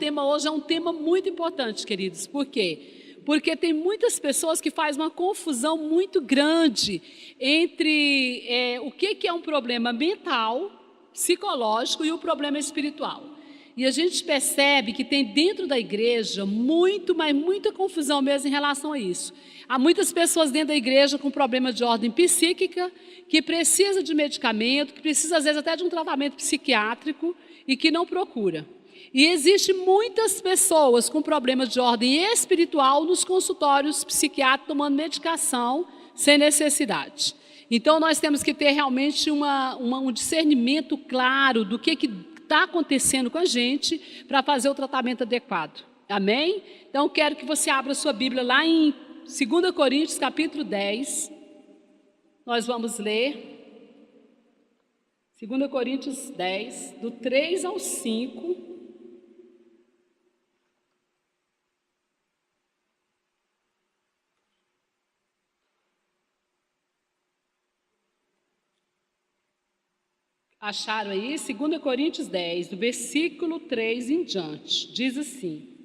tema hoje é um tema muito importante, queridos. Por quê? Porque tem muitas pessoas que fazem uma confusão muito grande entre o que é um problema mental, psicológico e o problema espiritual. E a gente percebe que tem dentro da igreja mas muita confusão mesmo em relação a isso. Há muitas pessoas dentro da igreja com problema de ordem psíquica, que precisa de medicamento, que precisa às vezes até de um tratamento psiquiátrico e que não procura. E existem muitas pessoas com problemas de ordem espiritual nos consultórios psiquiátricos tomando medicação sem necessidade. Então nós temos que ter realmente um discernimento claro do que está acontecendo com a gente para fazer o tratamento adequado. Amém? Então quero que você abra sua Bíblia lá em 2 Coríntios capítulo 10. Nós vamos ler 2 Coríntios 10, do 3 ao 5. Acharam aí? 2 Coríntios 10, do versículo 3 em diante. Diz assim: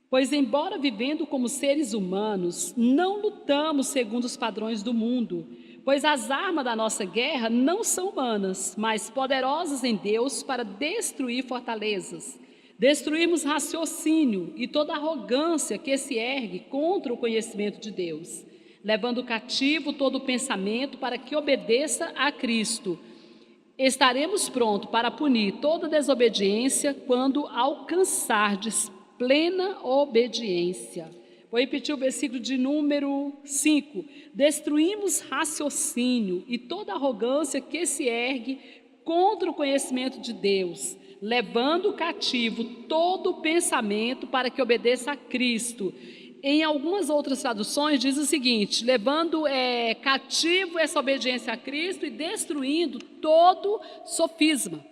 pois embora vivendo como seres humanos, não lutamos segundo os padrões do mundo, pois as armas da nossa guerra não são humanas, mas poderosas em Deus para destruir fortalezas. Destruímos raciocínio e toda arrogância que se ergue contra o conhecimento de Deus, levando cativo todo pensamento para que obedeça a Cristo. Estaremos prontos para punir toda desobediência quando alcançardes plena obediência. Vou repetir o versículo de número 5. Destruímos raciocínio e toda arrogância que se ergue contra o conhecimento de Deus, levando cativo todo pensamento para que obedeça a Cristo. Em algumas outras traduções diz o seguinte: levando cativo essa obediência a Cristo e destruindo todo sofisma.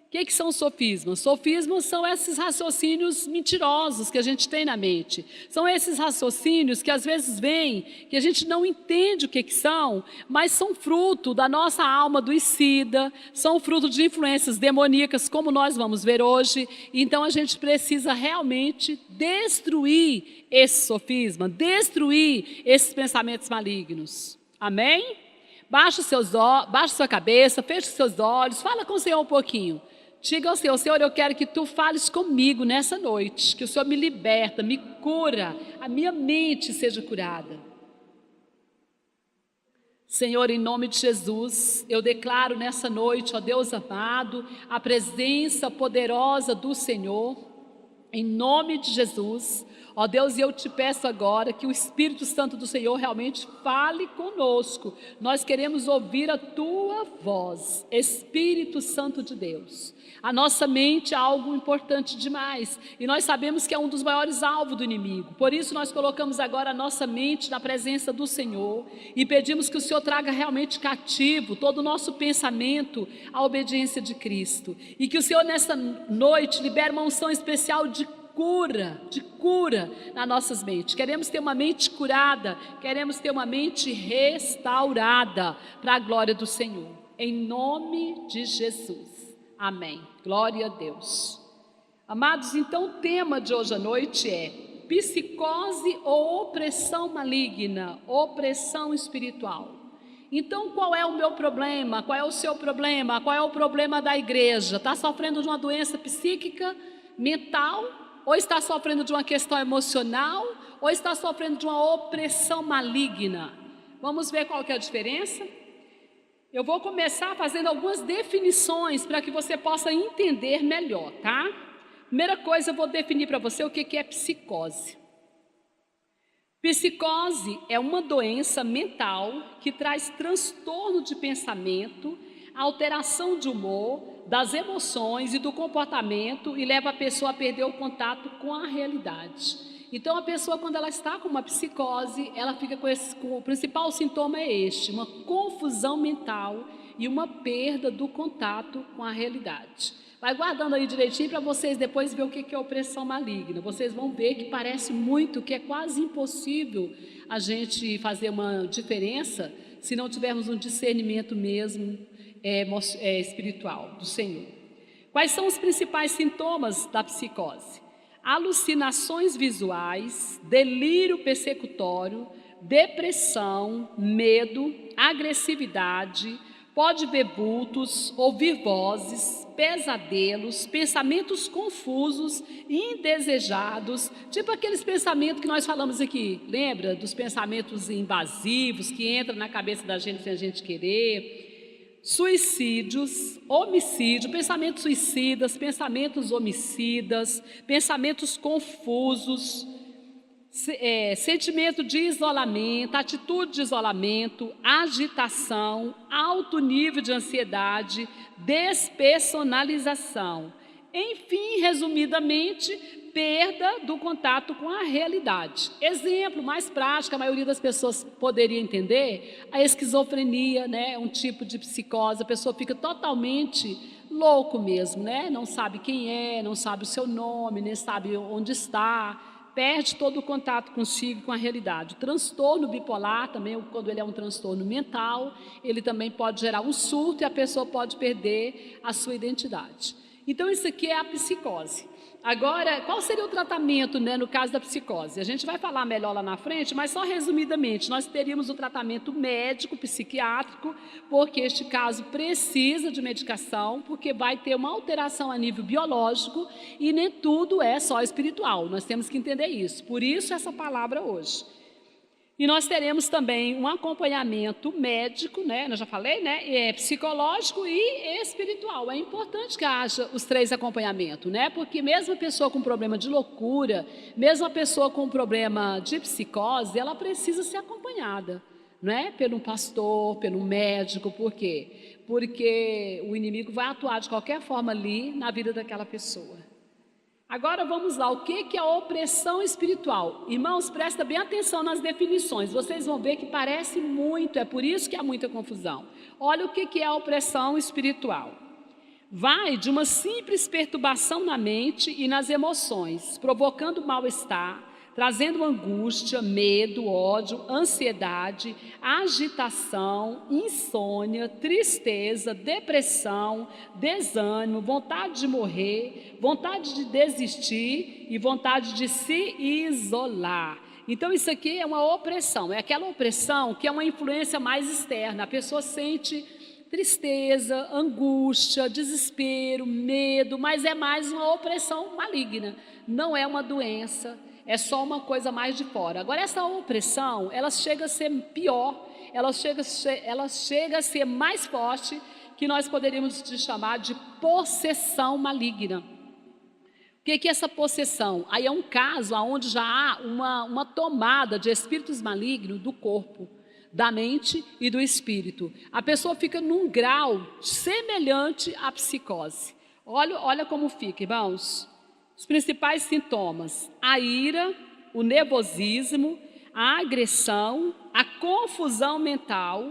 O que são sofismas? Sofismas são esses raciocínios mentirosos que a gente tem na mente. São esses raciocínios que às vezes vêm, que a gente não entende o que são, mas são fruto da nossa alma adoecida, são fruto de influências demoníacas, como nós vamos ver hoje. Então a gente precisa realmente destruir esse sofisma, destruir esses pensamentos malignos. Amém? Baixe sua cabeça, feche seus olhos, fala com o Senhor um pouquinho. Diga ao Senhor: Senhor, eu quero que Tu fales comigo nessa noite, que o Senhor me liberta, me cura, a minha mente seja curada. Senhor, em nome de Jesus, eu declaro nessa noite, ó Deus amado, a presença poderosa do Senhor, em nome de Jesus. Ó Deus, eu te peço agora que o Espírito Santo do Senhor realmente fale conosco. Nós queremos ouvir a Tua voz, Espírito Santo de Deus. A nossa mente é algo importante demais e nós sabemos que é um dos maiores alvos do inimigo. Por isso nós colocamos agora a nossa mente na presença do Senhor e pedimos que o Senhor traga realmente cativo todo o nosso pensamento à obediência de Cristo. E que o Senhor nessa noite libere uma unção especial de cura nas nossas mentes. Queremos ter uma mente curada, queremos ter uma mente restaurada para a glória do Senhor. Em nome de Jesus. Amém. Glória a Deus. Amados, então o tema de hoje à noite é psicose ou opressão maligna, opressão espiritual. Então qual é o meu problema? Qual é o seu problema? Qual é o problema da igreja? Está sofrendo de uma doença psíquica, mental? Ou está sofrendo de uma questão emocional? Ou está sofrendo de uma opressão maligna? Vamos ver qual que é a diferença? Eu vou começar fazendo algumas definições para que você possa entender melhor, tá? Primeira coisa, eu vou definir para você o que é psicose. Psicose é uma doença mental que traz transtorno de pensamento, alteração de humor, das emoções e do comportamento e leva a pessoa a perder o contato com a realidade. Então a pessoa, quando ela está com uma psicose, ela fica com o principal sintoma é este, uma confusão mental e uma perda do contato com a realidade. Vai guardando aí direitinho para vocês depois ver o que é opressão maligna. Vocês vão ver que parece muito, que é quase impossível a gente fazer uma diferença se não tivermos um discernimento mesmo espiritual do Senhor. Quais são os principais sintomas da psicose? alucinações visuais, delírio persecutório, depressão, medo, agressividade, pode ver vultos, ouvir vozes, pesadelos, pensamentos confusos, indesejados, tipo aqueles pensamentos que nós falamos aqui, lembra? Dos pensamentos invasivos que entram na cabeça da gente sem a gente querer, suicídios, homicídio, pensamentos suicidas, pensamentos homicidas, pensamentos confusos, sentimento de isolamento, atitude de isolamento, agitação, alto nível de ansiedade, despersonalização. Enfim, resumidamente, perda do contato com a realidade. Exemplo mais prático, a maioria das pessoas poderia entender, a esquizofrenia, né? Um tipo de psicose, a pessoa fica totalmente louco mesmo, né? Não sabe quem é, não sabe o seu nome, nem sabe onde está, perde todo o contato consigo, com a realidade. O transtorno bipolar também, quando ele é um transtorno mental, ele também pode gerar um surto e a pessoa pode perder a sua identidade. Então, isso aqui é a psicose. Agora, qual seria o tratamento, né, no caso da psicose? A gente vai falar melhor lá na frente, mas só resumidamente, nós teríamos o tratamento médico, psiquiátrico, porque este caso precisa de medicação, porque vai ter uma alteração a nível biológico e nem tudo é só espiritual, nós temos que entender isso. Por isso essa palavra hoje. E nós teremos também um acompanhamento médico, né? Eu já falei, né? Psicológico e espiritual. É importante que haja os três acompanhamentos, né? Porque mesmo a pessoa com problema de loucura, mesmo a pessoa com problema de psicose, ela precisa ser acompanhada, né? Pelo pastor, pelo médico. Por quê? Porque o inimigo vai atuar de qualquer forma ali na vida daquela pessoa. Agora vamos lá, o que é a opressão espiritual? Irmãos, presta bem atenção nas definições, vocês vão ver que parece muito, é por isso que há muita confusão. Olha o que é a opressão espiritual. Vai de uma simples perturbação na mente e nas emoções, provocando mal-estar, trazendo angústia, medo, ódio, ansiedade, agitação, insônia, tristeza, depressão, desânimo, vontade de morrer, vontade de desistir e vontade de se isolar. Então isso aqui é uma opressão, é aquela opressão que é uma influência mais externa, a pessoa sente tristeza, angústia, desespero, medo, mas é mais uma opressão maligna, não é uma doença. É só uma coisa mais de fora. Agora, essa opressão, ela chega a ser pior, ela chega a ser mais forte, que nós poderíamos chamar de possessão maligna. O que é essa possessão? Aí é um caso onde já há uma tomada de espíritos malignos do corpo, da mente e do espírito. A pessoa fica num grau semelhante à psicose. Olha como fica, irmãos. Os principais sintomas: a ira, o nervosismo, a agressão, a confusão mental,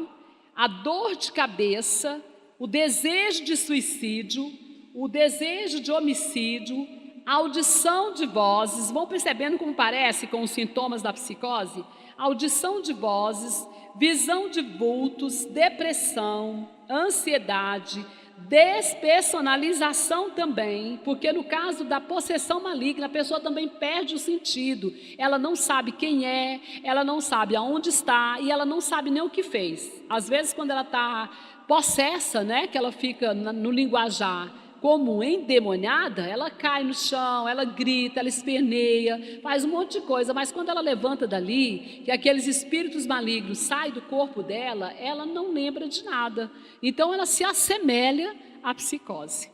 a dor de cabeça, o desejo de suicídio, o desejo de homicídio, a audição de vozes. Vão percebendo como parece com os sintomas da psicose? Audição de vozes, visão de vultos, depressão, ansiedade, despersonalização também, porque no caso da possessão maligna, a pessoa também perde o sentido, ela não sabe quem é, ela não sabe aonde está e ela não sabe nem o que fez. Às vezes quando ela está possessa, né, que ela fica no linguajar como endemoniada, ela cai no chão, ela grita, ela esperneia, faz um monte de coisa, mas quando ela levanta dali, que aqueles espíritos malignos saem do corpo dela, ela não lembra de nada. Então ela se assemelha à psicose.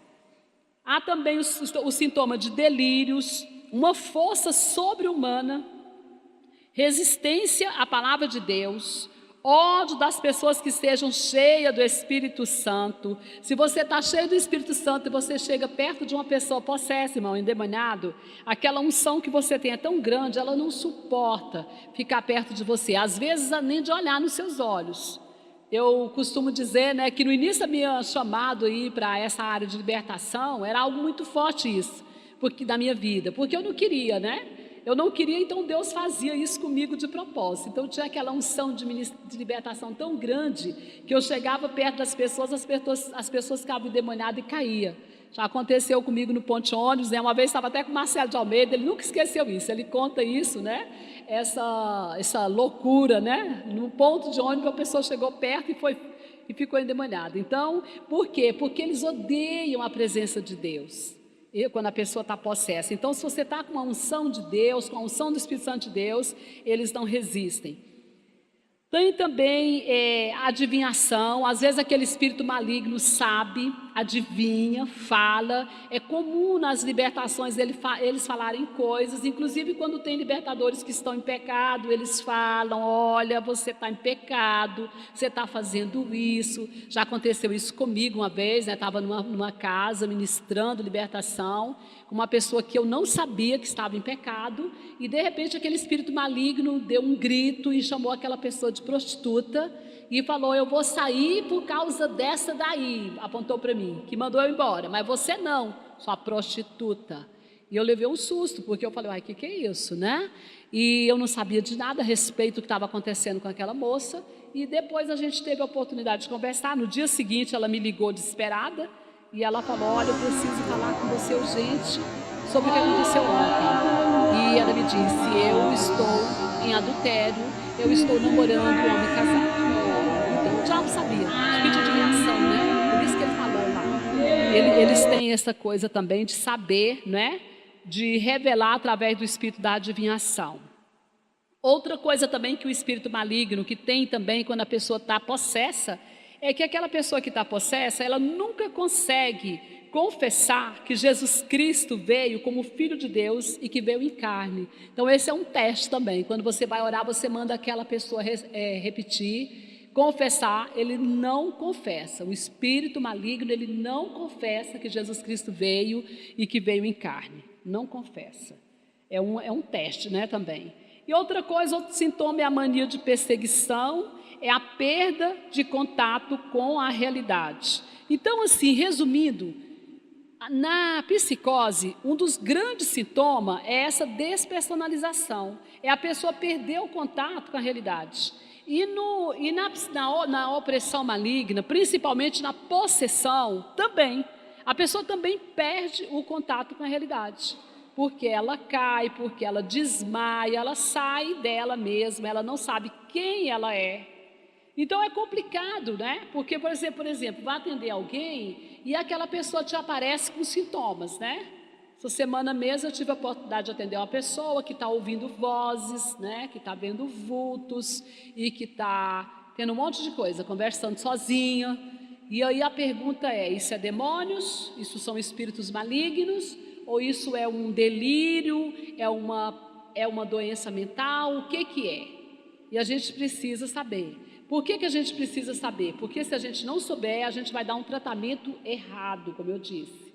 Há também o sintoma de delírios, uma força sobre-humana, resistência à palavra de Deus, ódio das pessoas que sejam cheias do Espírito Santo. Se você está cheio do Espírito Santo e você chega perto de uma pessoa possessa, irmão, endemoniado, aquela unção que você tem é tão grande, ela não suporta ficar perto de você, às vezes nem de olhar nos seus olhos. Eu costumo dizer, né, que no início da minha chamada para essa área de libertação, era algo muito forte isso, da minha vida, porque eu não queria, né? Eu não queria, então Deus fazia isso comigo de propósito. Então tinha aquela unção de libertação tão grande, que eu chegava perto das pessoas, as pessoas ficavam endemoniadas e caíam. Já aconteceu comigo no ponte ônibus, né? Uma vez estava até com o Marcelo de Almeida, ele nunca esqueceu isso, ele conta isso, né? Essa loucura, né? No ponto de ônibus a pessoa chegou perto e ficou endemoniada. Então, por quê? Porque eles odeiam a presença de Deus. Quando a pessoa está possessa. Então, se você está com a unção de Deus, com a unção do Espírito Santo de Deus, eles não resistem. Tem também adivinhação, às vezes aquele espírito maligno sabe, adivinha, fala. É comum nas libertações eles falarem coisas, inclusive quando tem libertadores que estão em pecado, eles falam: olha, você está em pecado, você está fazendo isso. Já aconteceu isso comigo uma vez, né? Estava numa casa ministrando libertação, com uma pessoa que eu não sabia que estava em pecado, e de repente aquele espírito maligno deu um grito e chamou aquela pessoa de prostituta e falou: eu vou sair por causa dessa daí, apontou para mim, que mandou eu embora, mas você não, sua prostituta. E eu levei um susto, porque eu falei: ai, que é isso, né? E eu não sabia de nada a respeito do que estava acontecendo com aquela moça, e depois a gente teve a oportunidade de conversar. No dia seguinte ela me ligou desesperada, e ela falou: olha, eu preciso falar com você urgente sobre o que aconteceu ontem. E ela me disse: eu estou em adultério, eu estou namorando um homem casado. Então o diabo sabia, espírito de adivinhação, né? Por isso que ele falou lá. Eles têm essa coisa também de saber, né? De revelar através do espírito da adivinhação. Outra coisa também que o espírito maligno, que tem também quando a pessoa está possessa, é que aquela pessoa que está possessa, ela nunca consegue confessar que Jesus Cristo veio como Filho de Deus e que veio em carne. Então esse é um teste também. Quando você vai orar, você manda aquela pessoa repetir, confessar. Ele não confessa. O espírito maligno, ele não confessa que Jesus Cristo veio e que veio em carne. Não confessa. É um teste, né, também. E outra coisa, outro sintoma é a mania de perseguição, é a perda de contato com a realidade. Então, assim, resumindo, na psicose, um dos grandes sintomas é essa despersonalização, é a pessoa perder o contato com a realidade. E na opressão maligna, principalmente na possessão, também, a pessoa também perde o contato com a realidade. Porque ela cai, porque ela desmaia, ela sai dela mesma, ela não sabe quem ela é. Então é complicado, né? Porque, por exemplo, vai atender alguém e aquela pessoa te aparece com sintomas, né? Essa semana mesmo eu tive a oportunidade de atender uma pessoa que está ouvindo vozes, né? Que está vendo vultos e que está tendo um monte de coisa, conversando sozinha. E aí a pergunta é: isso é demônios? Isso são espíritos malignos? Ou isso é um delírio? É uma doença mental? O que é? E a gente precisa saber. Por que a gente precisa saber? Porque se a gente não souber, a gente vai dar um tratamento errado, como eu disse.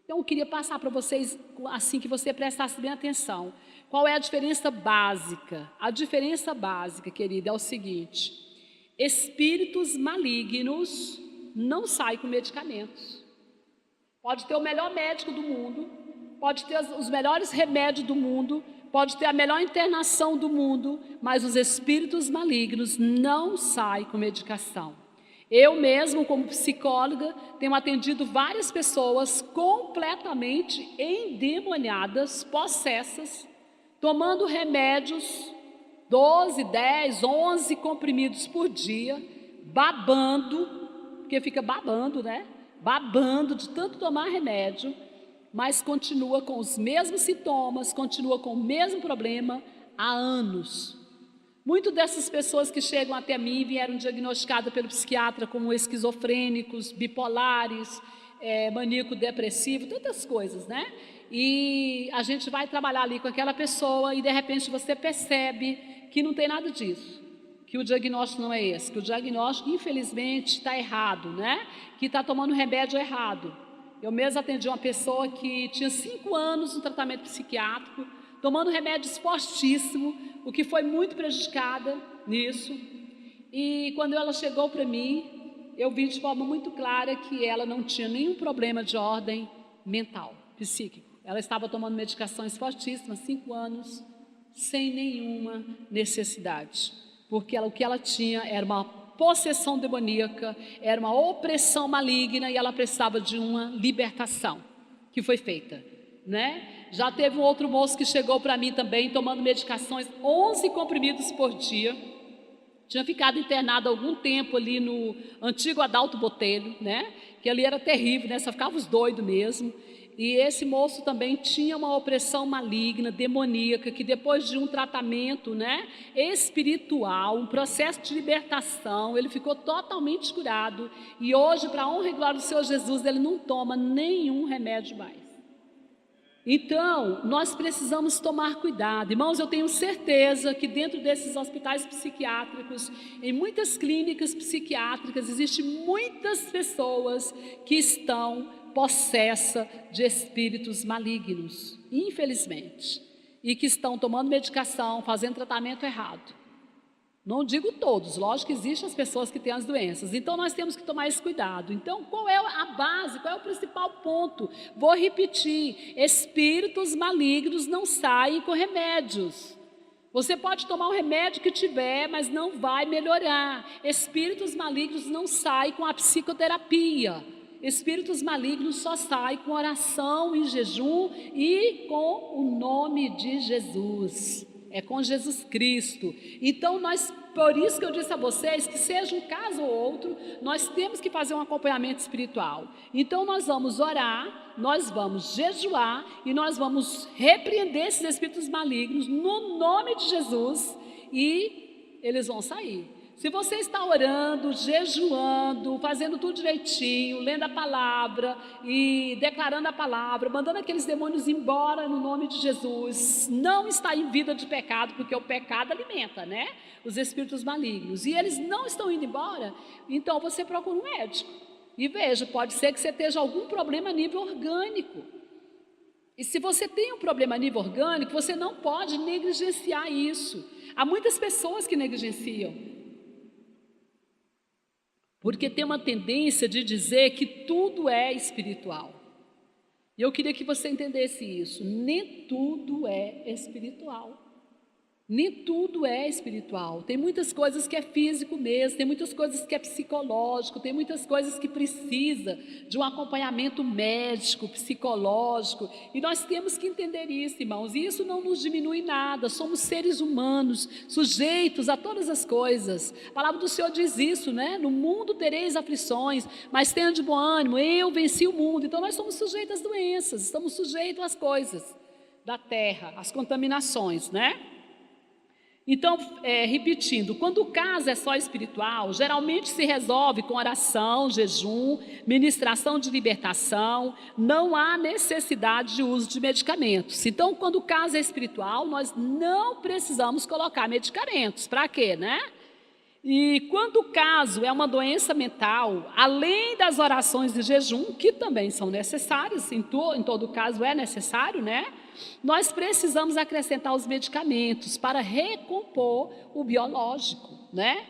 Então eu queria passar para vocês, assim, que você prestasse bem atenção. Qual é a diferença básica? A diferença básica, querida, é o seguinte: espíritos malignos não saem com medicamentos. Pode ter o melhor médico do mundo, pode ter os melhores remédios do mundo, pode ter a melhor internação do mundo, mas os espíritos malignos não saem com medicação. Eu mesmo, como psicóloga, tenho atendido várias pessoas completamente endemoniadas, possessas, tomando remédios, 12, 10, 11 comprimidos por dia, babando, porque fica babando, né? Babando de tanto tomar remédio, mas continua com os mesmos sintomas, continua com o mesmo problema há anos. Muitas dessas pessoas que chegam até mim vieram diagnosticadas pelo psiquiatra como esquizofrênicos, bipolares, maníaco-depressivo, tantas coisas, né? E a gente vai trabalhar ali com aquela pessoa e de repente você percebe que não tem nada disso, que o diagnóstico não é esse, que o diagnóstico infelizmente está errado, né? Que está tomando remédio errado. Eu mesmo atendi uma pessoa que tinha 5 anos no tratamento psiquiátrico, tomando remédios fortíssimos, o que foi muito prejudicada nisso. E quando ela chegou para mim, eu vi de forma muito clara que ela não tinha nenhum problema de ordem mental, psíquico. Ela estava tomando medicações fortíssimas, 5 anos, sem nenhuma necessidade. Porque o que ela tinha era uma possessão demoníaca, era uma opressão maligna e ela precisava de uma libertação, que foi feita, né? Já teve um outro moço que chegou para mim também, tomando medicações, 11 comprimidos por dia, tinha ficado internado algum tempo ali no antigo Adalto Botelho, né? Que ali era terrível, né? Só ficava os doidos mesmo. E esse moço também tinha uma opressão maligna, demoníaca, que depois de um tratamento, né, espiritual, um processo de libertação, ele ficou totalmente curado. E hoje, para a honra e glória do Senhor Jesus, ele não toma nenhum remédio mais. Então, nós precisamos tomar cuidado. Irmãos, eu tenho certeza que dentro desses hospitais psiquiátricos, em muitas clínicas psiquiátricas, existem muitas pessoas que estão possessas de espíritos malignos, infelizmente, e que estão tomando medicação, fazendo tratamento errado. Não digo todos, lógico que existem as pessoas que têm as doenças, então nós temos que tomar esse cuidado. Então, qual é a base, qual é o principal ponto? Vou repetir, espíritos malignos não saem com remédios. Você pode tomar o remédio que tiver, mas não vai melhorar. Espíritos malignos não saem com a psicoterapia. Espíritos malignos só saem com oração e jejum e com o nome de Jesus. É com Jesus Cristo. Então, por isso que eu disse a vocês que seja um caso ou outro, nós temos que fazer um acompanhamento espiritual. Então, nós vamos orar, nós vamos jejuar e nós vamos repreender esses espíritos malignos no nome de Jesus e eles vão sair. Se você está orando, jejuando, fazendo tudo direitinho, lendo a palavra e declarando a palavra, mandando aqueles demônios embora no nome de Jesus, não está em vida de pecado, porque o pecado alimenta, né? Os espíritos malignos. E eles não estão indo embora, então você procura um médico. E veja, pode ser que você esteja algum problema a nível orgânico. E se você tem um problema a nível orgânico, você não pode negligenciar isso. Há muitas pessoas que negligenciam. Porque tem uma tendência de dizer que tudo é espiritual. E eu queria que você entendesse isso. Nem tudo é espiritual. Nem tudo é espiritual. Tem muitas coisas que é físico mesmo, tem muitas coisas que é psicológico, tem muitas coisas que precisa de um acompanhamento médico, psicológico. E nós temos que entender isso, irmãos. E isso não nos diminui nada. Somos seres humanos, sujeitos a todas as coisas. A palavra do Senhor diz isso, né? No mundo tereis aflições, mas tenha de bom ânimo, eu venci o mundo. Então nós somos sujeitos às doenças, estamos sujeitos às coisas da terra, às contaminações, né? Então, repetindo, quando o caso é só espiritual, geralmente se resolve com oração, jejum, ministração de libertação, não há necessidade de uso de medicamentos. Então, quando o caso é espiritual, nós não precisamos colocar medicamentos. Para quê, né? E quando o caso é uma doença mental, além das orações de jejum, que também são necessárias, em todo caso é necessário, né? Nós precisamos acrescentar os medicamentos para recompor o biológico, né?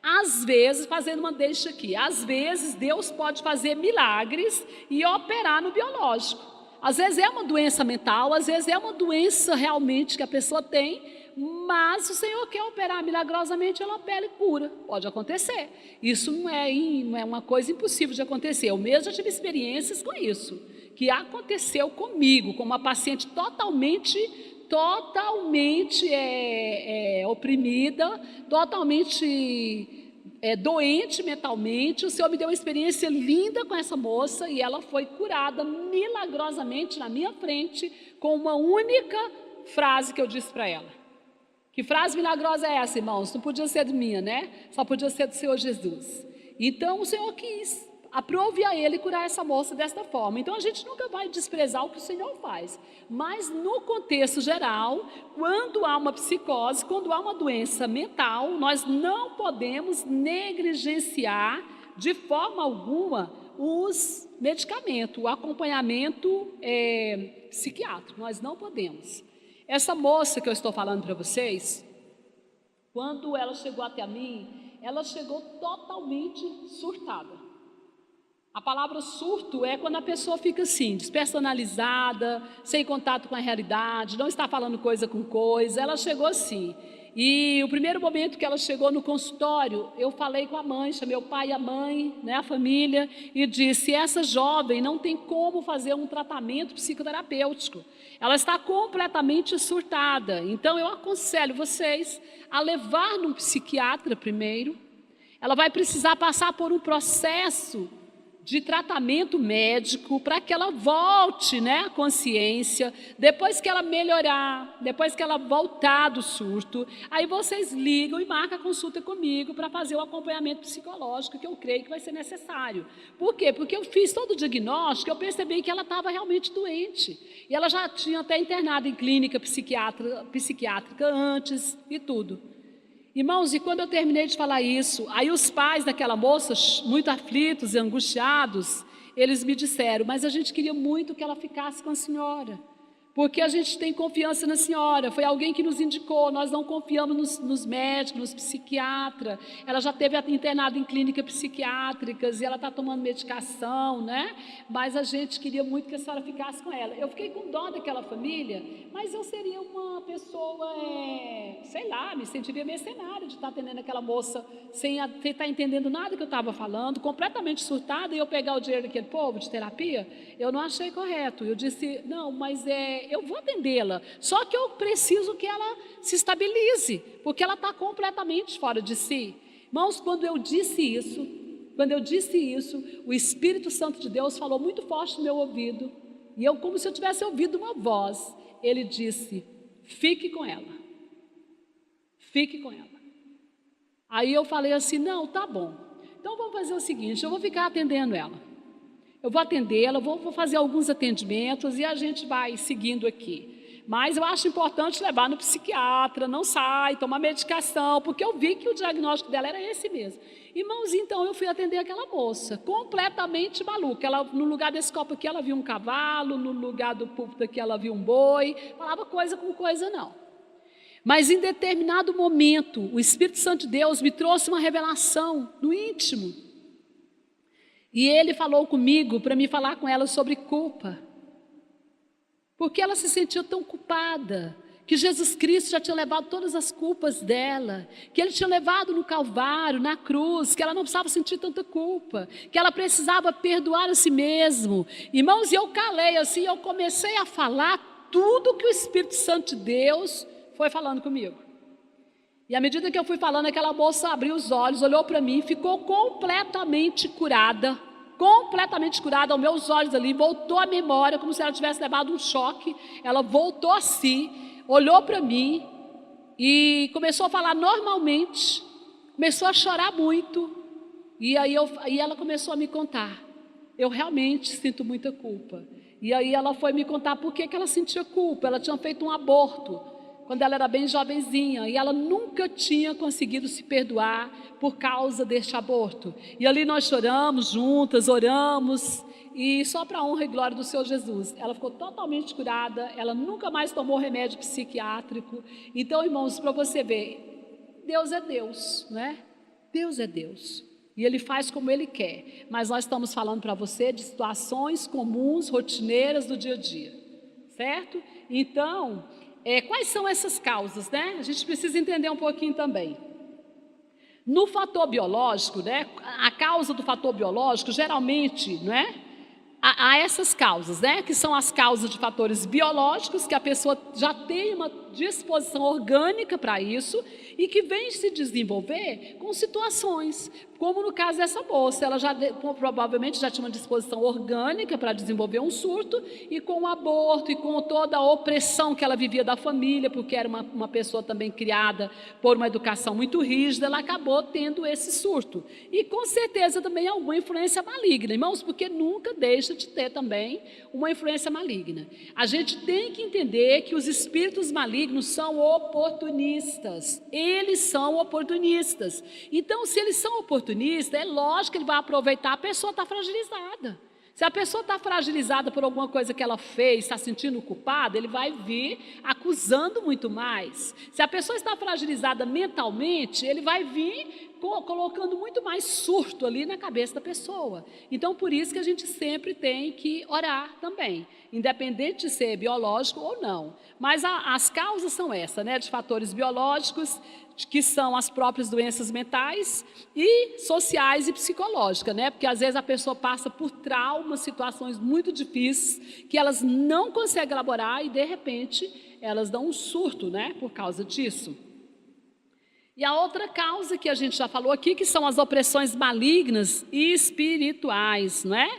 Às vezes, fazendo uma deixa aqui, às vezes Deus pode fazer milagres e operar no biológico. Às vezes é uma doença mental, às vezes é uma doença realmente que a pessoa tem, mas o Senhor quer operar milagrosamente, ela opera e cura. Pode acontecer. Isso não é uma coisa impossível de acontecer. Eu mesmo já tive experiências com isso, que aconteceu comigo, com uma paciente totalmente oprimida, totalmente doente mentalmente. O Senhor me deu uma experiência linda com essa moça e ela foi curada milagrosamente na minha frente com uma única frase que eu disse para ela. Que frase milagrosa é essa, irmãos? Não podia ser minha, né? Só podia ser do Senhor Jesus. Então o Senhor quis, aprove a Ele curar essa moça desta forma. Então a gente nunca vai desprezar o que o Senhor faz. Mas no contexto geral, quando há uma psicose, quando há uma doença mental, nós não podemos negligenciar de forma alguma os medicamentos, o acompanhamento psiquiátrico. Nós não podemos. Essa moça que eu estou falando para vocês, quando ela chegou até mim, ela chegou totalmente surtada. A palavra surto é quando a pessoa fica assim, despersonalizada, sem contato com a realidade, não está falando coisa com coisa. Ela chegou assim. E o primeiro momento que ela chegou no consultório, eu falei com a mãe, chamei o pai e a mãe, né, a família, e disse: essa jovem não tem como fazer um tratamento psicoterapêutico. Ela está completamente surtada. Então eu aconselho vocês a levar num psiquiatra primeiro. Ela vai precisar passar por um processo de tratamento médico para que ela volte, né, à consciência. Depois que ela melhorar, depois que ela voltar do surto, aí vocês ligam e marcam a consulta comigo para fazer o acompanhamento psicológico que eu creio que vai ser necessário. Por quê? Porque eu fiz todo o diagnóstico, eu percebi que ela estava realmente doente. E ela já tinha até internado em clínica psiquiátrica antes e tudo. Irmãos, e quando eu terminei de falar isso, aí os pais daquela moça, muito aflitos e angustiados, eles me disseram: mas a gente queria muito que ela ficasse com a senhora, porque a gente tem confiança na senhora, foi alguém que nos indicou, nós não confiamos nos médicos, nos psiquiatras, ela já esteve internada em clínicas psiquiátricas e ela está tomando medicação, né? Mas a gente queria muito que a senhora ficasse com ela. Eu fiquei com dó daquela família, mas eu seria uma pessoa, sei lá, me sentiria mercenária de estar atendendo aquela moça sem estar entendendo nada que eu estava falando, completamente surtada, e eu pegar o dinheiro daquele povo de terapia. Eu não achei correto. Eu disse: não, mas eu vou atendê-la, só que eu preciso que ela se estabilize, porque ela está completamente fora de si. Irmãos, quando eu disse isso, o Espírito Santo de Deus falou muito forte no meu ouvido, e eu, como se eu tivesse ouvido uma voz, ele disse: fique com ela, fique com ela. Aí eu falei assim: não, tá bom, então vamos fazer o seguinte, eu vou ficar atendendo ela. Eu vou atendê-la, vou fazer alguns atendimentos e a gente vai seguindo aqui. Mas eu acho importante levar no psiquiatra, não sai, tomar medicação, porque eu vi que o diagnóstico dela era esse mesmo. Irmãos, então eu fui atender aquela moça, completamente maluca. Ela, no lugar desse copo aqui, ela viu um cavalo, no lugar do púlpito aqui, ela viu um boi, falava coisa com coisa não. Mas em determinado momento, o Espírito Santo de Deus me trouxe uma revelação no íntimo. E ele falou comigo para me falar com ela sobre culpa. Porque ela se sentiu tão culpada, que Jesus Cristo já tinha levado todas as culpas dela, que ele tinha levado no Calvário, na cruz, que ela não precisava sentir tanta culpa, que ela precisava perdoar a si mesmo. Irmãos, e eu calei assim, eu comecei a falar tudo que o Espírito Santo de Deus foi falando comigo. E à medida que eu fui falando, aquela moça abriu os olhos, olhou para mim, ficou completamente curada aos meus olhos ali, voltou à memória, como se ela tivesse levado um choque. Ela voltou a si, olhou para mim e começou a falar normalmente, começou a chorar muito. E aí ela começou a me contar: eu realmente sinto muita culpa. E aí ela foi me contar por que ela sentia culpa. Ela tinha feito um aborto quando ela era bem jovenzinha, e ela nunca tinha conseguido se perdoar por causa deste aborto. E ali nós choramos juntas, oramos, e só para a honra e glória do Senhor Jesus, ela ficou totalmente curada, ela nunca mais tomou remédio psiquiátrico. Então, irmãos, para você ver, Deus é Deus, né? Deus é Deus, e Ele faz como Ele quer, mas nós estamos falando para você de situações comuns, rotineiras do dia a dia, certo? Então, quais são essas causas, né? A gente precisa entender um pouquinho também. No fator biológico, né? A causa do fator biológico, geralmente, não é? Há essas causas, né? Que são as causas de fatores biológicos, que a pessoa já tem uma disposição orgânica para isso e que vem se desenvolver com situações, como no caso dessa moça, ela já provavelmente já tinha uma disposição orgânica para desenvolver um surto, e com o aborto e com toda a opressão que ela vivia da família, porque era uma pessoa também criada por uma educação muito rígida, ela acabou tendo esse surto. E com certeza também alguma influência maligna, irmãos, porque nunca deixa de ter também uma influência maligna. A gente tem que entender que os espíritos malignos são oportunistas. Eles são oportunistas. Então, se eles são oportunistas, é lógico que ele vai aproveitar. A pessoa está fragilizada. Se a pessoa está fragilizada por alguma coisa que ela fez, está sentindo culpada, ele vai vir acusando muito mais. Se a pessoa está fragilizada mentalmente, ele vai vir colocando muito mais surto ali na cabeça da pessoa. Então, por isso que a gente sempre tem que orar também, independente de ser biológico ou não. Mas as causas são essas, né, de fatores biológicos, que são as próprias doenças mentais, e sociais e psicológicas, né? Porque às vezes a pessoa passa por traumas, situações muito difíceis, que elas não conseguem elaborar e de repente elas dão um surto, né, por causa disso. E a outra causa que a gente já falou aqui, que são as opressões malignas e espirituais, não é?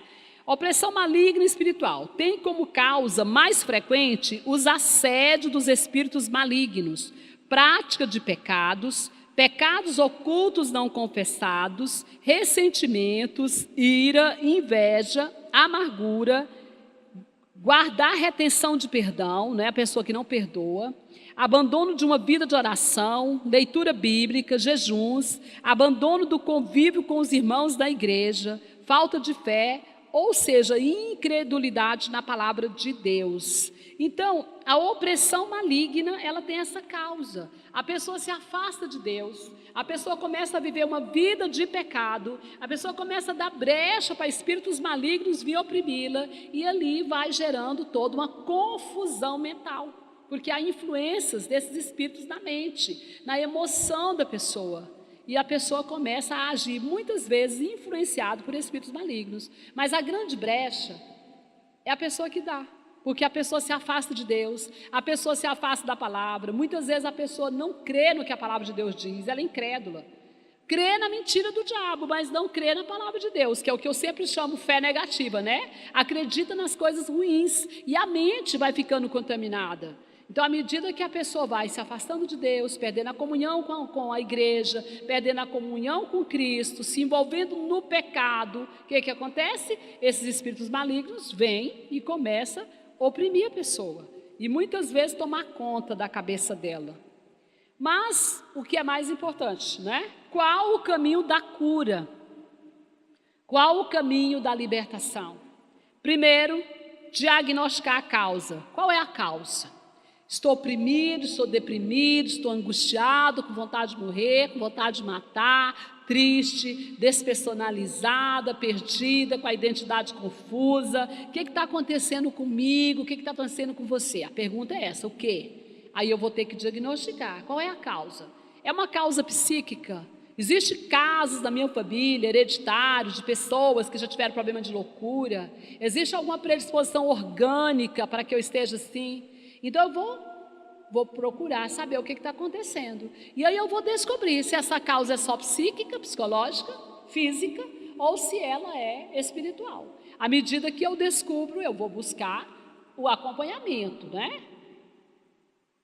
Opressão maligna e espiritual tem como causa mais frequente os assédios dos espíritos malignos, prática de pecados, pecados ocultos não confessados, ressentimentos, ira, inveja, amargura, guardar retenção de perdão, né, a pessoa que não perdoa, abandono de uma vida de oração, leitura bíblica, jejuns, abandono do convívio com os irmãos da igreja, falta de fé, ou seja, incredulidade na palavra de Deus. Então, a opressão maligna, ela tem essa causa. A pessoa se afasta de Deus, a pessoa começa a viver uma vida de pecado, a pessoa começa a dar brecha para espíritos malignos vir oprimi-la, e ali vai gerando toda uma confusão mental, porque há influências desses espíritos na mente, na emoção da pessoa. E a pessoa começa a agir, muitas vezes, influenciado por espíritos malignos. Mas a grande brecha é a pessoa que dá. Porque a pessoa se afasta de Deus, a pessoa se afasta da palavra. Muitas vezes a pessoa não crê no que a palavra de Deus diz, ela é incrédula. Crê na mentira do diabo, mas não crê na palavra de Deus, que é o que eu sempre chamo fé negativa, né? Acredita nas coisas ruins e a mente vai ficando contaminada. Então, à medida que a pessoa vai se afastando de Deus, perdendo a comunhão com a igreja, perdendo a comunhão com Cristo, se envolvendo no pecado, o que acontece? Esses espíritos malignos vêm e começam a oprimir a pessoa. E muitas vezes tomar conta da cabeça dela. Mas, o que é mais importante, né? Qual o caminho da cura? Qual o caminho da libertação? Primeiro, diagnosticar a causa. Qual é a causa? Estou oprimido, estou deprimido, estou angustiado, com vontade de morrer, com vontade de matar, triste, despersonalizada, perdida, com a identidade confusa. O que está acontecendo comigo? O que está acontecendo com você? A pergunta é essa, o quê? Aí eu vou ter que diagnosticar. Qual é a causa? É uma causa psíquica? Existem casos da minha família, hereditários, de pessoas que já tiveram problema de loucura? Existe alguma predisposição orgânica para que eu esteja assim? Então eu vou procurar saber o que está acontecendo. E aí eu vou descobrir se essa causa é só psíquica, psicológica, física, ou se ela é espiritual. À medida que eu descubro, eu vou buscar o acompanhamento, né?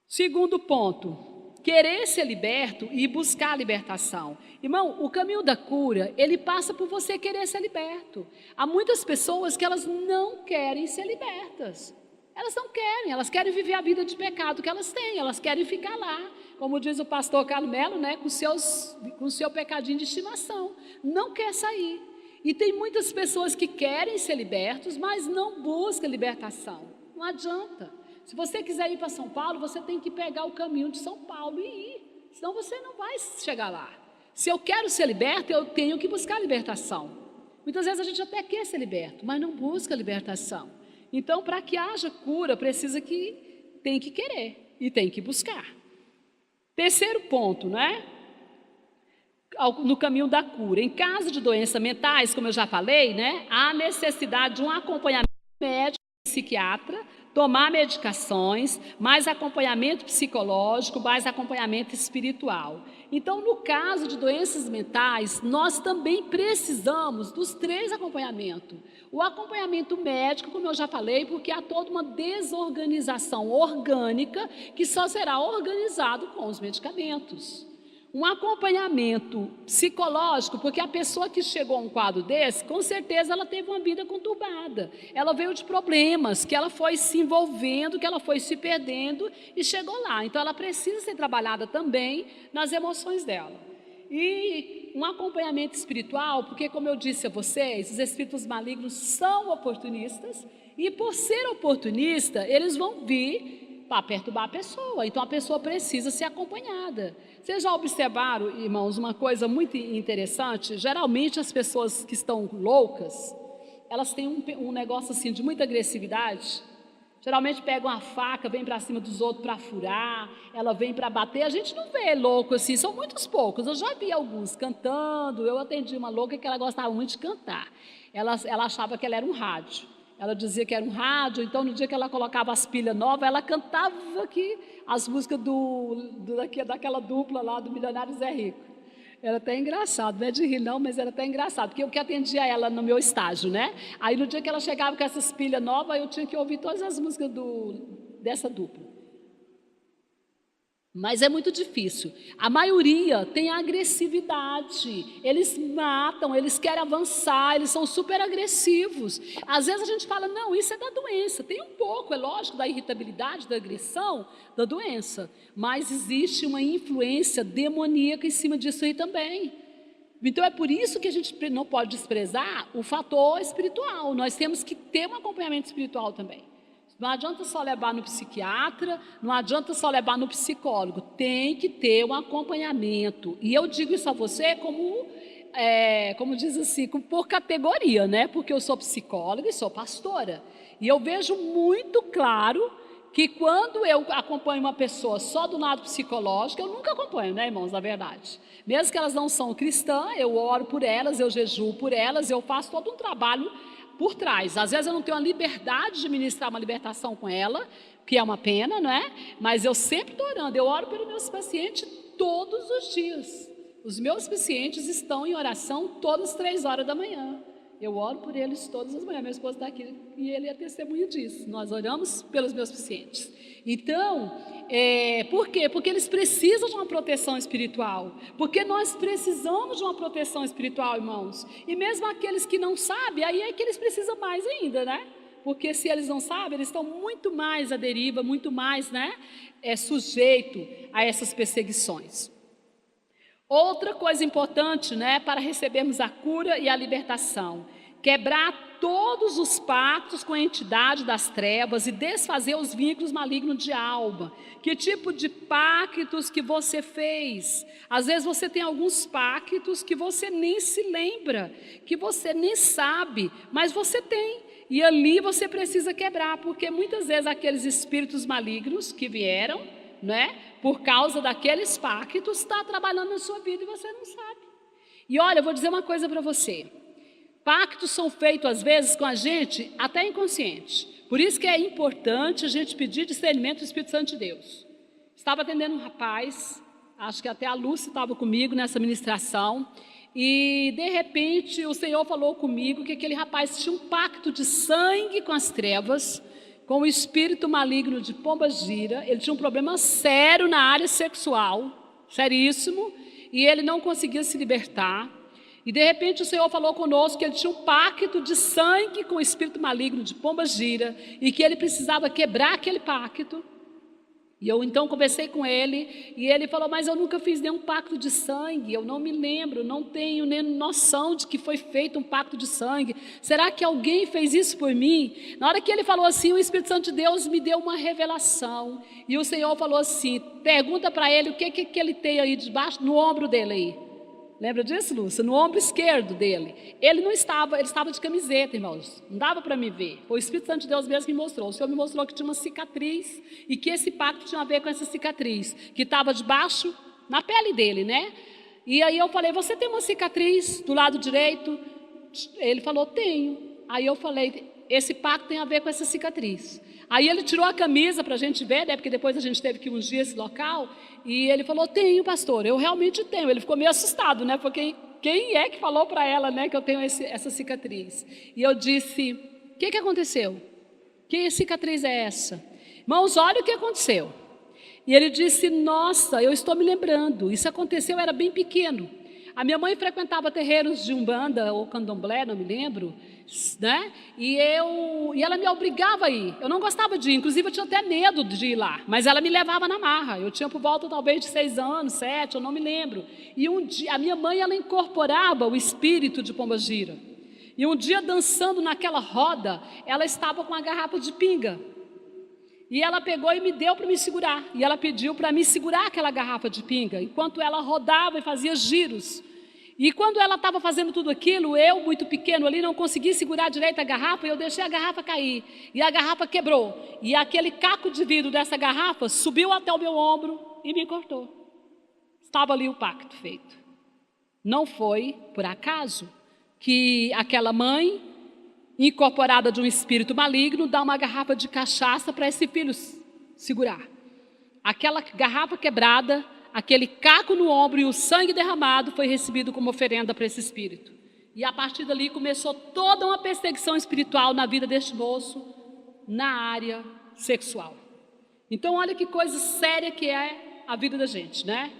Segundo ponto, querer ser liberto e buscar a libertação. Irmão, o caminho da cura, ele passa por você querer ser liberto. Há muitas pessoas que elas não querem ser libertas. Elas não querem, elas querem viver a vida de pecado que elas têm, elas querem ficar lá, como diz o pastor Carmelo, né, com o seu pecadinho de estimação, não quer sair. E tem muitas pessoas que querem ser libertos, mas não buscam libertação, não adianta. Se você quiser ir para São Paulo, você tem que pegar o caminho de São Paulo e ir, senão você não vai chegar lá. Se eu quero ser liberto, eu tenho que buscar libertação. Muitas vezes a gente até quer ser liberto, mas não busca libertação. Então, para que haja cura, tem que querer e tem que buscar. Terceiro ponto, né? No caminho da cura. Em caso de doenças mentais, como eu já falei, né? Há necessidade de um acompanhamento médico, psiquiatra, tomar medicações, mais acompanhamento psicológico, mais acompanhamento espiritual. Então, no caso de doenças mentais, nós também precisamos dos 3 acompanhamentos. O acompanhamento médico, como eu já falei, porque há toda uma desorganização orgânica que só será organizado com os medicamentos. Um acompanhamento psicológico, porque a pessoa que chegou a um quadro desse, com certeza ela teve uma vida conturbada. Ela veio de problemas, que ela foi se envolvendo, que ela foi se perdendo e chegou lá. Então ela precisa ser trabalhada também nas emoções dela. E um acompanhamento espiritual, porque como eu disse a vocês, os espíritos malignos são oportunistas e por ser oportunista, eles vão vir para perturbar a pessoa. Então a pessoa precisa ser acompanhada. Vocês já observaram, irmãos, uma coisa muito interessante? Geralmente as pessoas que estão loucas, elas têm um negócio assim de muita agressividade. Geralmente pegam uma faca, vem para cima dos outros para furar, ela vem para bater. A gente não vê louco assim, são muitos poucos. Eu já vi alguns cantando. Eu atendi uma louca que ela gostava muito de cantar. Ela achava que ela era um rádio. Ela dizia que era um rádio, então no dia que ela colocava as pilhas novas, ela cantava aqui as músicas daquela dupla lá do Milionário Zé Rico. Era até engraçado, não é de rir não, mas era até engraçado, porque eu que atendia ela no meu estágio, né? Aí no dia que ela chegava com essas pilhas novas, eu tinha que ouvir todas as músicas dessa dupla. Mas é muito difícil. A maioria tem agressividade, eles matam, eles querem avançar, eles são super agressivos. Às vezes a gente fala, não, isso é da doença. Tem um pouco, é lógico, da irritabilidade, da agressão, da doença. Mas existe uma influência demoníaca em cima disso aí também. Então é por isso que a gente não pode desprezar o fator espiritual. Nós temos que ter um acompanhamento espiritual também. Não adianta só levar no psiquiatra, não adianta só levar no psicólogo, tem que ter um acompanhamento. E eu digo isso a você como diz assim, por categoria, né? Porque eu sou psicóloga e sou pastora. E eu vejo muito claro que quando eu acompanho uma pessoa só do lado psicológico, eu nunca acompanho, né, irmãos, na verdade. Mesmo que elas não são cristãs, eu oro por elas, eu jejuo por elas, eu faço todo um trabalho por trás. Às vezes eu não tenho a liberdade de ministrar uma libertação com ela, que é uma pena, não é? Mas eu sempre estou orando, eu oro pelos meus pacientes todos os dias. Os meus pacientes estão em oração todas as 3 horas da manhã. Eu oro por eles todas as manhãs. Meu esposo está aqui e ele é testemunha disso. Nós oramos pelos meus pacientes. Então, por quê? Porque eles precisam de uma proteção espiritual. Porque nós precisamos de uma proteção espiritual, irmãos. E mesmo aqueles que não sabem, aí é que eles precisam mais ainda, né? Porque se eles não sabem, eles estão muito mais à deriva, muito mais, né? Sujeito a essas perseguições. Outra coisa importante, né, para recebermos a cura e a libertação, quebrar todos os pactos com a entidade das trevas e desfazer os vínculos malignos de alma. Que tipo de pactos que você fez? Às vezes você tem alguns pactos que você nem se lembra, que você nem sabe, mas você tem. E ali você precisa quebrar, porque muitas vezes aqueles espíritos malignos que vieram, né, por causa daqueles pactos, está trabalhando na sua vida e você não sabe. E olha, eu vou dizer uma coisa para você. Pactos são feitos às vezes com a gente até inconsciente. Por isso que é importante a gente pedir discernimento do Espírito Santo de Deus. Estava atendendo um rapaz, acho que até a Lúcia estava comigo nessa ministração, e de repente o Senhor falou comigo que aquele rapaz tinha um pacto de sangue com as trevas, com o espírito maligno de pombagira. Ele tinha um problema sério na área sexual, seríssimo, e ele não conseguia se libertar. E de repente o Senhor falou conosco que ele tinha um pacto de sangue com o espírito maligno de pombagira e que ele precisava quebrar aquele pacto. E eu então conversei com ele e ele falou, mas eu nunca fiz nenhum pacto de sangue, eu não me lembro, não tenho nem noção de que foi feito um pacto de sangue. Será que alguém fez isso por mim? Na hora que ele falou assim, o Espírito Santo de Deus me deu uma revelação. E o Senhor falou assim, pergunta para ele o que ele tem aí debaixo, no ombro dele aí. Lembra disso, Lúcia? No ombro esquerdo dele. Ele estava de camiseta, irmãos. Não dava para me ver. Foi o Espírito Santo de Deus mesmo que me mostrou. O Senhor me mostrou que tinha uma cicatriz e que esse pacto tinha a ver com essa cicatriz, que estava debaixo, na pele dele, né? E aí eu falei, você tem uma cicatriz do lado direito? Ele falou, tenho. Aí eu falei, esse pacto tem a ver com essa cicatriz. Aí ele tirou a camisa para a gente ver, né, porque depois a gente teve que ungir esse local, e ele falou, tenho, pastor, eu realmente tenho. Ele ficou meio assustado, né, porque quem é que falou para ela, né, que eu tenho essa cicatriz? E eu disse, o que aconteceu? Que cicatriz é essa? Irmãos, olha o que aconteceu. E ele disse, nossa, eu estou me lembrando, isso aconteceu, eu era bem pequeno. A minha mãe frequentava terreiros de Umbanda ou Candomblé, não me lembro, né? E ela me obrigava a ir. Eu não gostava de ir, inclusive eu tinha até medo de ir lá, mas ela me levava na marra. Eu tinha por volta talvez de 6 anos, 7, eu não me lembro. E um dia, a minha mãe, ela incorporava o espírito de pombagira. E um dia, dançando naquela roda, ela estava com uma garrafa de pinga. E ela pegou e me deu para me segurar. E ela pediu para me segurar aquela garrafa de pinga, enquanto ela rodava e fazia giros. E quando ela estava fazendo tudo aquilo, eu, muito pequeno ali, não consegui segurar direito a garrafa, e eu deixei a garrafa cair. E a garrafa quebrou. E aquele caco de vidro dessa garrafa subiu até o meu ombro e me cortou. Estava ali o pacto feito. Não foi por acaso que aquela mãe, incorporada de um espírito maligno, dá uma garrafa de cachaça para esse filho segurar. Aquela garrafa quebrada, aquele caco no ombro e o sangue derramado foi recebido como oferenda para esse espírito. E a partir dali começou toda uma perseguição espiritual na vida deste moço, na área sexual. Então olha que coisa séria que é a vida da gente, né?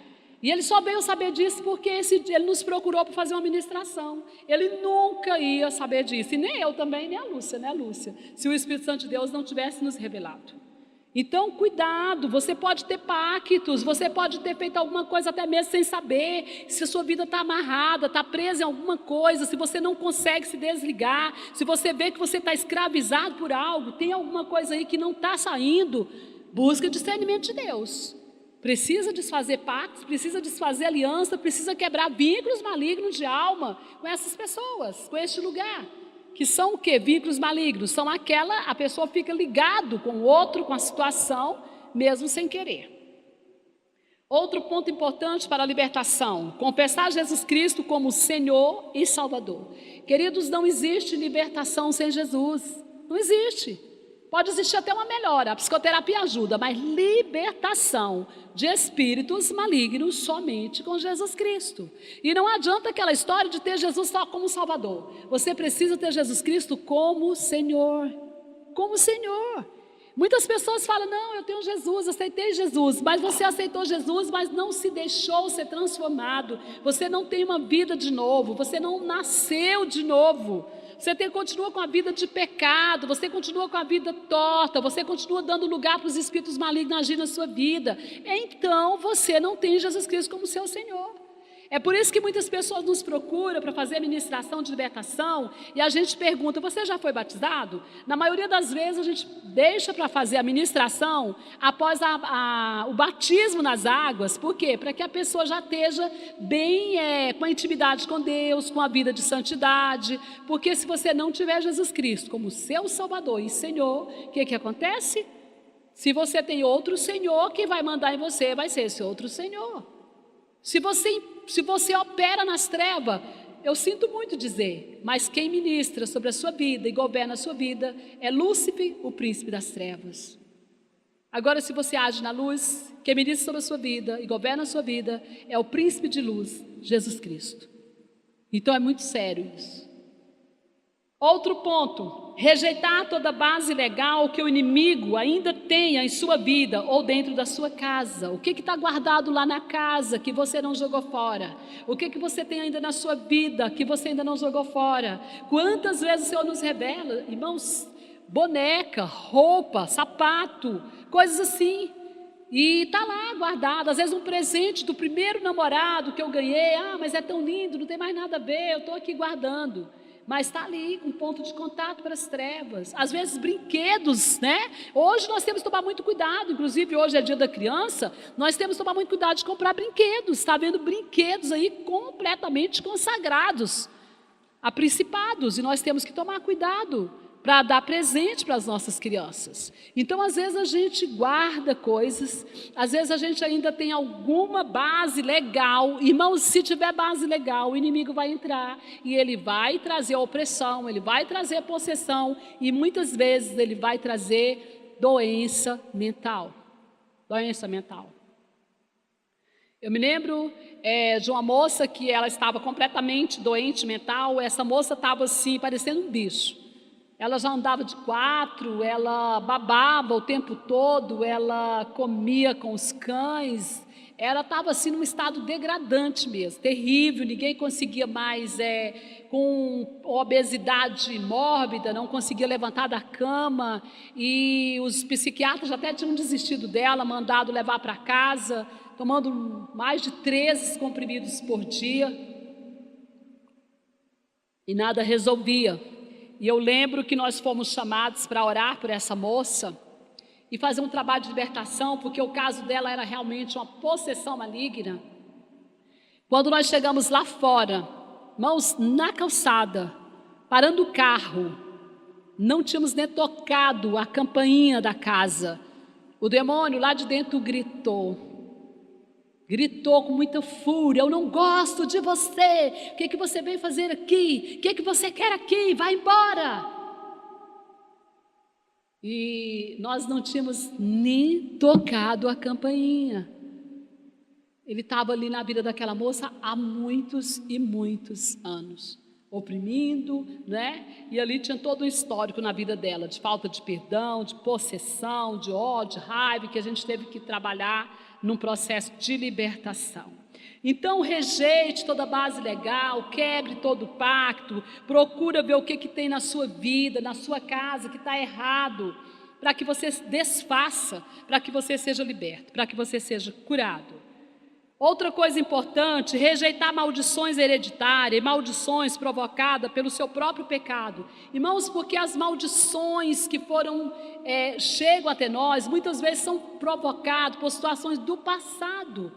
E ele só veio saber disso porque ele nos procurou para fazer uma ministração. Ele nunca ia saber disso, e nem eu também, nem a Lúcia, né, Lúcia? Se o Espírito Santo de Deus não tivesse nos revelado. Então, cuidado, você pode ter pactos, você pode ter feito alguma coisa até mesmo sem saber, se a sua vida está amarrada, está presa em alguma coisa, se você não consegue se desligar, se você vê que você está escravizado por algo, tem alguma coisa aí que não está saindo, busca discernimento de Deus. Precisa desfazer pactos, precisa desfazer aliança, precisa quebrar vínculos malignos de alma com essas pessoas, com este lugar. Que são o quê? Vínculos malignos. São a pessoa fica ligado com o outro, com a situação, mesmo sem querer. Outro ponto importante para a libertação: confessar Jesus Cristo como Senhor e Salvador. Queridos, não existe libertação sem Jesus. Não existe. Pode existir até uma melhora, a psicoterapia ajuda, mas libertação de espíritos malignos somente com Jesus Cristo. E não adianta aquela história de ter Jesus só como Salvador. Você precisa ter Jesus Cristo como Senhor. Como Senhor. Muitas pessoas falam, não, eu tenho Jesus, aceitei Jesus. Mas você aceitou Jesus, mas não se deixou ser transformado. Você não tem uma vida de novo, você não nasceu de novo. Você continua com a vida de pecado, você continua com a vida torta, você continua dando lugar para os espíritos malignos agir na sua vida. Então você não tem Jesus Cristo como seu Senhor. É por isso que muitas pessoas nos procuram para fazer ministração de libertação e a gente pergunta, você já foi batizado? Na maioria das vezes a gente deixa para fazer a ministração após o batismo nas águas. Por quê? Para que a pessoa já esteja bem com a intimidade com Deus, com a vida de santidade. Porque se você não tiver Jesus Cristo como seu Salvador e Senhor, o que acontece? Se você tem outro Senhor, quem vai mandar em você vai ser esse outro Senhor. Se você opera nas trevas, eu sinto muito dizer, mas quem ministra sobre a sua vida e governa a sua vida é Lúcifer, o príncipe das trevas. Agora, se você age na luz, quem ministra sobre a sua vida e governa a sua vida é o príncipe de luz, Jesus Cristo. Então é muito sério isso. Outro ponto, rejeitar toda base legal que o inimigo ainda tenha em sua vida ou dentro da sua casa. O que está guardado lá na casa que você não jogou fora? O que você tem ainda na sua vida que você ainda não jogou fora? Quantas vezes o Senhor nos revela, irmãos, boneca, roupa, sapato, coisas assim. E está lá guardado, às vezes um presente do primeiro namorado que eu ganhei, mas é tão lindo, não tem mais nada a ver, eu estou aqui guardando. Mas está ali, um ponto de contato para as trevas. Às vezes brinquedos, né? Hoje nós temos que tomar muito cuidado, inclusive hoje é dia da criança, nós temos que tomar muito cuidado de comprar brinquedos. Está vendo brinquedos aí completamente consagrados a principados, e nós temos que tomar cuidado para dar presente para as nossas crianças. Então, às vezes a gente guarda coisas, às vezes a gente ainda tem alguma base legal. Irmãos, se tiver base legal, o inimigo vai entrar e ele vai trazer a opressão, ele vai trazer a possessão e muitas vezes ele vai trazer doença mental. Doença mental. Eu me lembro de uma moça que ela estava completamente doente mental. Essa moça estava assim, parecendo um bicho. Ela já andava de 4, ela babava o tempo todo, ela comia com os cães, ela estava assim num estado degradante mesmo, terrível, ninguém conseguia mais, com obesidade mórbida, não conseguia levantar da cama, e os psiquiatras até tinham desistido dela, mandado levar para casa, tomando mais de 13 comprimidos por dia, e nada resolvia. E eu lembro que nós fomos chamados para orar por essa moça, e fazer um trabalho de libertação, porque o caso dela era realmente uma possessão maligna. Quando nós chegamos lá fora, irmãos, na calçada, parando o carro, não tínhamos nem tocado a campainha da casa, o demônio lá de dentro gritou com muita fúria: eu não gosto de você, o que você veio fazer aqui? O que você quer aqui? Vai embora! E nós não tínhamos nem tocado a campainha. Ele estava ali na vida daquela moça há muitos e muitos anos, oprimindo, né? E ali tinha todo um histórico na vida dela, de falta de perdão, de possessão, de ódio, de raiva, que a gente teve que trabalhar num processo de libertação. Então rejeite toda a base legal, quebre todo o pacto, procura ver o que tem na sua vida, na sua casa, que está errado, para que você desfaça, para que você seja liberto, para que você seja curado. Outra coisa importante, rejeitar maldições hereditárias, maldições provocadas pelo seu próprio pecado. Irmãos, porque as maldições que chegam até nós, muitas vezes são provocadas por situações do passado.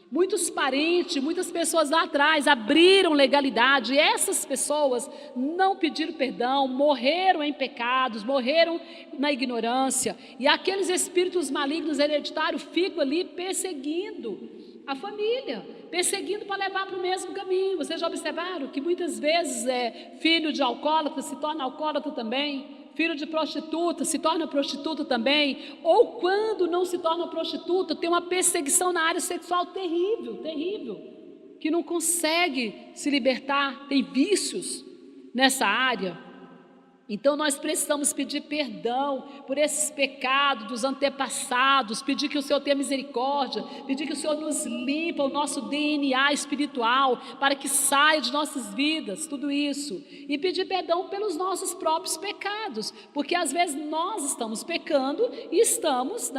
Muitos parentes, muitas pessoas lá atrás abriram legalidade, e essas pessoas não pediram perdão, morreram em pecados, morreram na ignorância, e aqueles espíritos malignos hereditários ficam ali perseguindo a família, perseguindo para levar para o mesmo caminho. Vocês já observaram que muitas vezes filho de alcoólatra se torna alcoólatra também, filho de prostituta se torna prostituta também, ou quando não se torna prostituta, tem uma perseguição na área sexual terrível, terrível, que não consegue se libertar, tem vícios nessa área. Então nós precisamos pedir perdão por esses pecados dos antepassados, pedir que o Senhor tenha misericórdia, pedir que o Senhor nos limpa o nosso DNA espiritual, para que saia de nossas vidas tudo isso, e pedir perdão pelos nossos próprios pecados, porque às vezes nós estamos pecando e estamos,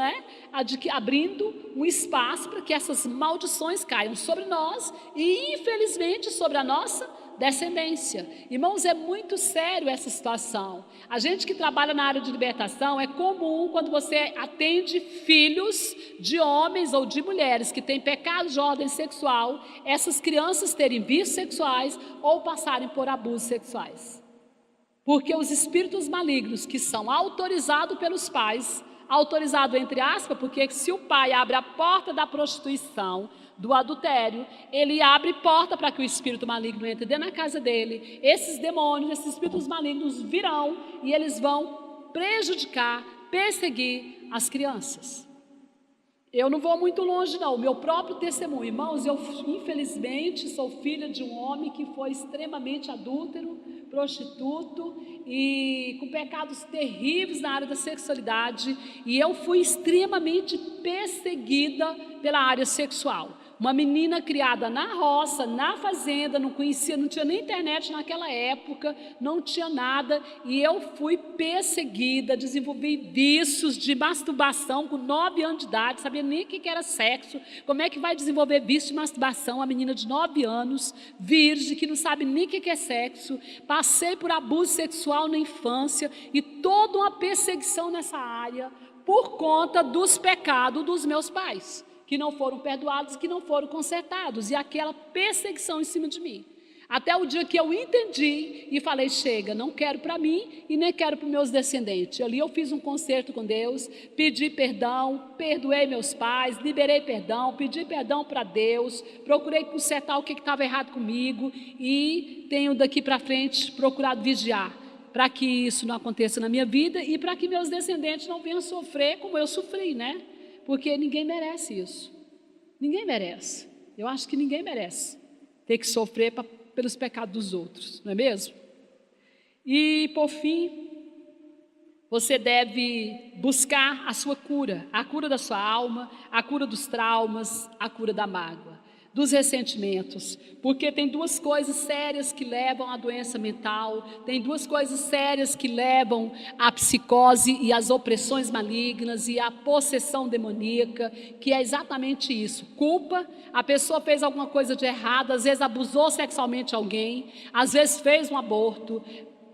abrindo um espaço para que essas maldições caiam sobre nós e infelizmente sobre a nossa descendência. Irmãos, é muito sério essa situação. A gente que trabalha na área de libertação, é comum quando você atende filhos de homens ou de mulheres que têm pecados de ordem sexual, essas crianças terem vícios sexuais ou passarem por abusos sexuais. Porque os espíritos malignos que são autorizados pelos pais, autorizado entre aspas, porque se o pai abre a porta da prostituição, do adultério, ele abre porta para que o espírito maligno entre dentro da casa dele. Esses demônios, esses espíritos malignos virão e eles vão prejudicar, perseguir as crianças. Eu não vou muito longe não, o meu próprio testemunho. Irmãos, eu infelizmente sou filha de um homem que foi extremamente adúltero, prostituto e com pecados terríveis na área da sexualidade, e eu fui extremamente perseguida pela área sexual. Uma menina criada na roça, na fazenda, não conhecia, não tinha nem internet naquela época, não tinha nada, e eu fui perseguida, desenvolvi vícios de masturbação com 9 anos de idade, sabia nem o que era sexo. Como é que vai desenvolver vício de masturbação? A menina de 9 anos, virgem, que não sabe nem o que é sexo. Passei por abuso sexual na infância e toda uma perseguição nessa área por conta dos pecados dos meus pais, que não foram perdoados, que não foram consertados, e aquela perseguição em cima de mim. Até o dia que eu entendi e falei: chega, não quero para mim e nem quero para os meus descendentes. Ali eu fiz um concerto com Deus, pedi perdão, perdoei meus pais, liberei perdão, pedi perdão para Deus, procurei consertar o que estava errado comigo, e tenho daqui para frente procurado vigiar, para que isso não aconteça na minha vida e para que meus descendentes não venham sofrer como eu sofri, Porque ninguém merece isso. Ninguém merece. Eu acho que ninguém merece ter que sofrer pelos pecados dos outros, não é mesmo? E, por fim, você deve buscar a sua cura, a cura da sua alma, a cura dos traumas, a cura da mágoa, dos ressentimentos, porque tem 2 coisas sérias que levam à doença mental, tem 2 coisas sérias que levam à psicose e às opressões malignas e à possessão demoníaca, que é exatamente isso: culpa. A pessoa fez alguma coisa de errado, às vezes abusou sexualmente de alguém, às vezes fez um aborto,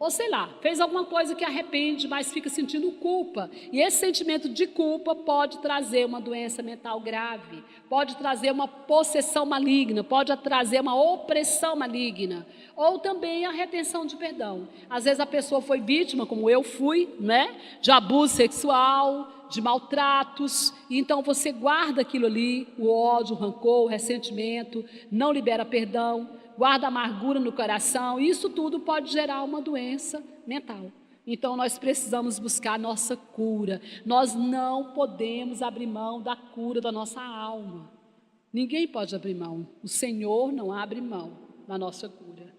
ou sei lá, fez alguma coisa que arrepende, mas fica sentindo culpa. E esse sentimento de culpa pode trazer uma doença mental grave, pode trazer uma possessão maligna, pode trazer uma opressão maligna, ou também a retenção de perdão. Às vezes a pessoa foi vítima, como eu fui, né, de abuso sexual, de maltratos, e então você guarda aquilo ali, o ódio, o rancor, o ressentimento, não libera perdão, guarda amargura no coração, e isso tudo pode gerar uma doença mental. Então nós precisamos buscar a nossa cura. Nós não podemos abrir mão da cura da nossa alma. Ninguém pode abrir mão. O Senhor não abre mão da nossa cura.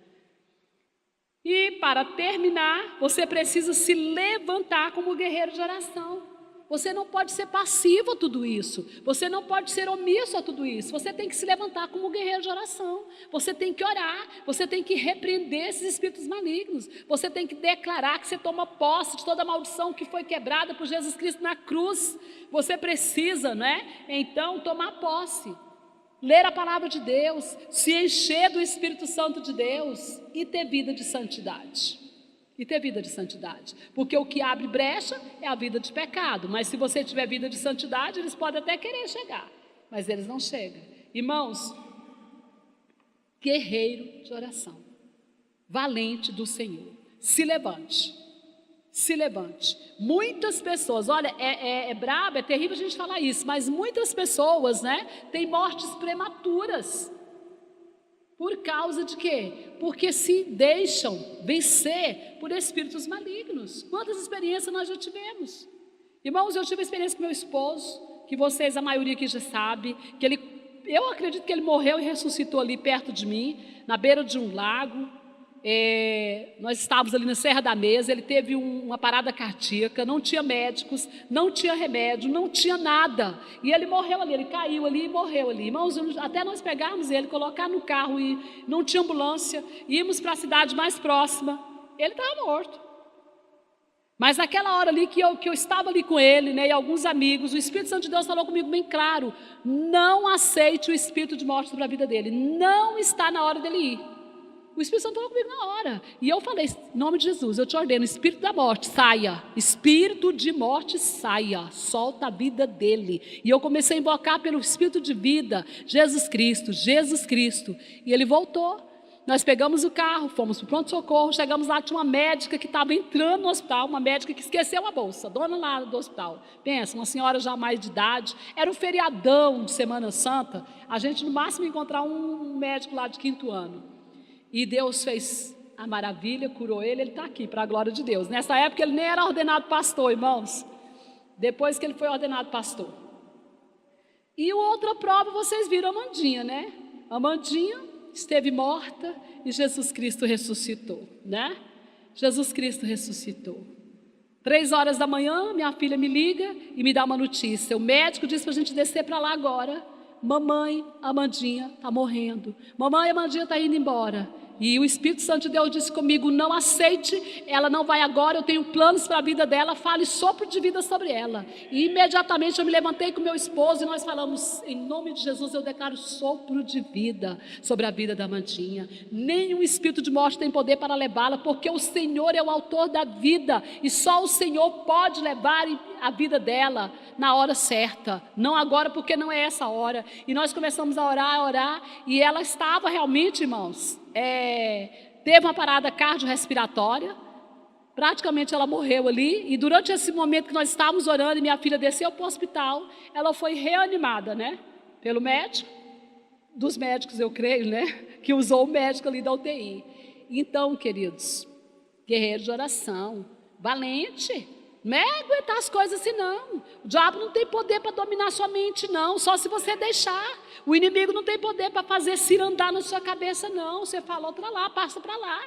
E para terminar, você precisa se levantar como guerreiro de oração. Você não pode ser passivo a tudo isso. Você não pode ser omisso a tudo isso. Você tem que se levantar como guerreiro de oração. Você tem que orar. Você tem que repreender esses espíritos malignos. Você tem que declarar que você toma posse de toda a maldição que foi quebrada por Jesus Cristo na cruz. Você precisa, né? Então, tomar posse. Ler a palavra de Deus. Se encher do Espírito Santo de Deus. E ter vida de santidade. Porque o que abre brecha é a vida de pecado. Mas se você tiver vida de santidade, eles podem até querer chegar, mas eles não chegam. Irmãos, guerreiro de oração, valente do Senhor, se levante. Muitas pessoas, olha, é brabo, é terrível a gente falar isso, mas muitas pessoas, né, têm mortes prematuras. Por causa de quê? Porque se deixam vencer por espíritos malignos. Quantas experiências nós já tivemos? Irmãos, eu tive experiência com meu esposo, que vocês, a maioria aqui já sabe, que eu acredito que ele morreu e ressuscitou ali perto de mim, na beira de um lago. Nós estávamos ali na Serra da Mesa, ele teve uma parada cardíaca, não tinha médicos, não tinha remédio, não tinha nada, e ele morreu ali, ele caiu ali e morreu ali. Irmãos, até nós pegarmos ele, colocar no carro, e não tinha ambulância, íamos para a cidade mais próxima, ele estava morto. Mas naquela hora ali que eu estava ali com ele, né, e alguns amigos, o Espírito Santo de Deus falou comigo bem claro: não aceite o espírito de morte sobre a vida dele, não está na hora dele ir. O Espírito Santo falou comigo na hora. E eu falei, em nome de Jesus, eu te ordeno, espírito da morte, saia. Espírito de morte, saia. Solta a vida dele. E eu comecei a invocar pelo espírito de vida, Jesus Cristo, Jesus Cristo. E ele voltou. Nós pegamos o carro, fomos para o pronto-socorro, chegamos lá, tinha uma médica que estava entrando no hospital, uma médica que esqueceu a bolsa, dona lá do hospital. Pensa, uma senhora já mais de idade, era um feriadão de Semana Santa, a gente no máximo ia encontrar um médico lá de 5º ano. E Deus fez a maravilha, curou ele está aqui, para a glória de Deus. Nessa época ele nem era ordenado pastor, irmãos. Depois que ele foi ordenado pastor. E outra prova, vocês viram a Amandinha, né? A Amandinha esteve morta e Jesus Cristo ressuscitou, né? Jesus Cristo ressuscitou. 3 horas da manhã, minha filha me liga e me dá uma notícia. O médico disse para a gente descer para lá agora. Mamãe, Amandinha está morrendo. Mamãe, Amandinha está indo embora. E o Espírito Santo de Deus disse comigo: não aceite, ela não vai agora, eu tenho planos para a vida dela, fale sopro de vida sobre ela. E imediatamente eu me levantei com meu esposo e nós falamos: em nome de Jesus eu declaro sopro de vida sobre a vida da Amandinha. Nenhum espírito de morte tem poder para levá-la, porque o Senhor é o autor da vida, e só o Senhor pode levar a vida dela na hora certa, não agora, porque não é essa hora. E nós começamos a orar, e ela estava realmente, irmãos, teve uma parada cardiorrespiratória, praticamente ela morreu ali, e durante esse momento que nós estávamos orando e minha filha desceu para o hospital, ela foi reanimada, né, pelo médico, dos médicos eu creio, né, que usou o médico ali da UTI. Então, queridos, guerreiro de oração, valente, não é aguentar as coisas assim não. O diabo não tem poder para dominar sua mente não, só se você deixar. O inimigo não tem poder para fazer cirandar na sua cabeça não. Você fala outra lá, passa para lá.